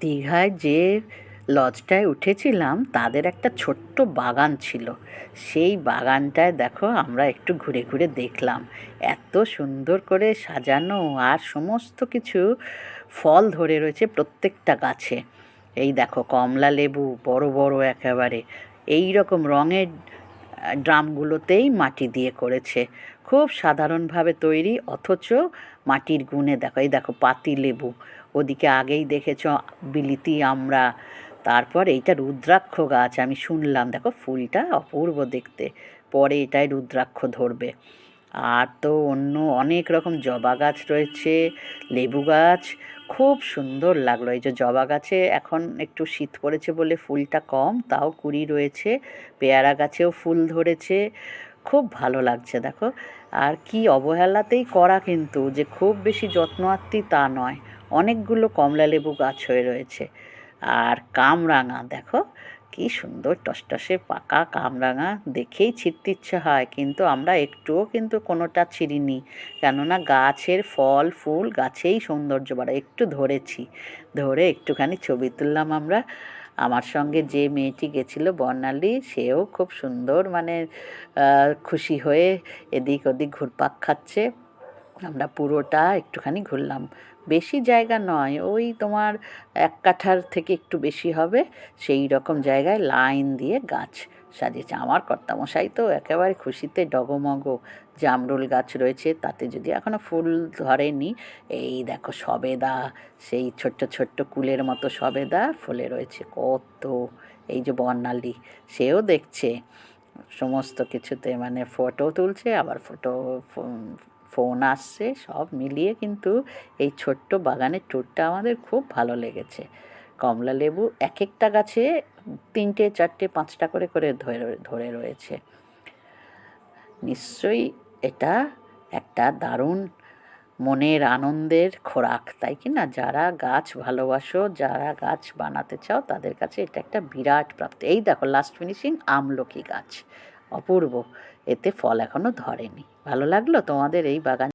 দীঘায় যে লজটায় উঠেছিলাম তাদের একটা ছোট্ট বাগান ছিল। সেই বাগানটায় দেখো আমরা একটু ঘুরে ঘুরে দেখলাম। এত সুন্দর করে সাজানো, আর সমস্ত কিছু ফল ধরে রয়েছে প্রত্যেকটা গাছে। এই দেখো কমলা লেবু বড় বড় একেবারে এই রকম রঙের ড্রামগুলোতেই মাটি দিয়ে করেছে। খুব সাধারণভাবে তৈরি, অথচ মাটির গুণে দেখো। এই দেখো পাতি লেবু, ওদিকে আগেই দেখেছ বিলিতি আমড়া, তারপর এইটা রুদ্রাক্ষ গাছ। আমি শুনলাম দেখো ফুলটা অপূর্ব দেখতে, পরে এটাই রুদ্রাক্ষ ধরবে। আর তো অন্য অনেক রকম জবা গাছ রয়েছে, লেবু গাছ। খুব সুন্দর লাগলো। এই যে জবা গাছে এখন একটু শীত পড়েছে বলে ফুলটা কম, তাও কুঁড়ি রয়েছে। পেয়ারা গাছেও ফুল ধরেছে। খুব ভালো লাগছে দেখো। আর কি অবহেলাতেই করা, কিন্তু যে খুব বেশি যত্ন আত্তি তা নয়। অনেকগুলো কমলা লেবু গাছ হয়ে রয়েছে। আর কামরাঙা দেখো, কি সুন্দর টসটসে পাকা কামরাঙা, দেখেই ছিঁড়তে ইচ্ছে হয়, কিন্তু আমরা একটুও কিন্তু কোনোটা ছিঁড়িনি। কেননা গাছের ফল ফুল গাছেই সৌন্দর্য বাড়ে। একটু ধরেছি, ধরে একটুখানি ছবি তুললাম আমরা। আমার সঙ্গে যে মেয়েটি গেছিলো বর্ণালী, সেও খুব সুন্দর মানে খুশি হয়ে এদিক ওদিক ঘুরপাক খাচ্ছে। আমরা পুরোটা একটুখানি ঘুরলাম। বেশি জায়গা নয়, ওই তোমার 1 কাঠার থেকে একটু বেশি হবে, সেই রকম জায়গায় লাইন দিয়ে গাছ সাজিয়েছে। আমার কর্তামশাই তো একেবারে খুশিতে ডগমগ। জামরুল গাছ রয়েছে, তাতে যদি এখনও ফুল ধরেনি। এই দেখো সবেদা, সেই ছোট্ট ছোট্ট কুলের মতো সবেদা ফুলে রয়েছে কত। এই যে বর্ণালী, সেও দেখছে সমস্ত কিছুতে, মানে ফটো তুলছে, আবার ফোন আসছে, সব মিলিয়ে কিন্তু এই ছোট্ট বাগানের ট্যুরটা আমাদের খুব ভালো লেগেছে। কমলা লেবু এক একটা গাছে 3টে 4টে 5টা করে করে ধরে ধরে রয়েছে। নিশ্চয়ই এটা একটা দারুণ মনের আনন্দের খোরাক, তাই কি না? যারা গাছ ভালোবাসো, যারা গাছ বানাতে চাও, তাদের কাছে এটা একটা বিরাট প্রাপ্তি। এই দেখো লাস্ট ফিনিশিং আমলকি গাছ, অপূর্ব। এতে ফল এখনো ধরেনি। ভালো লাগলো তোমাদের এই বাগান?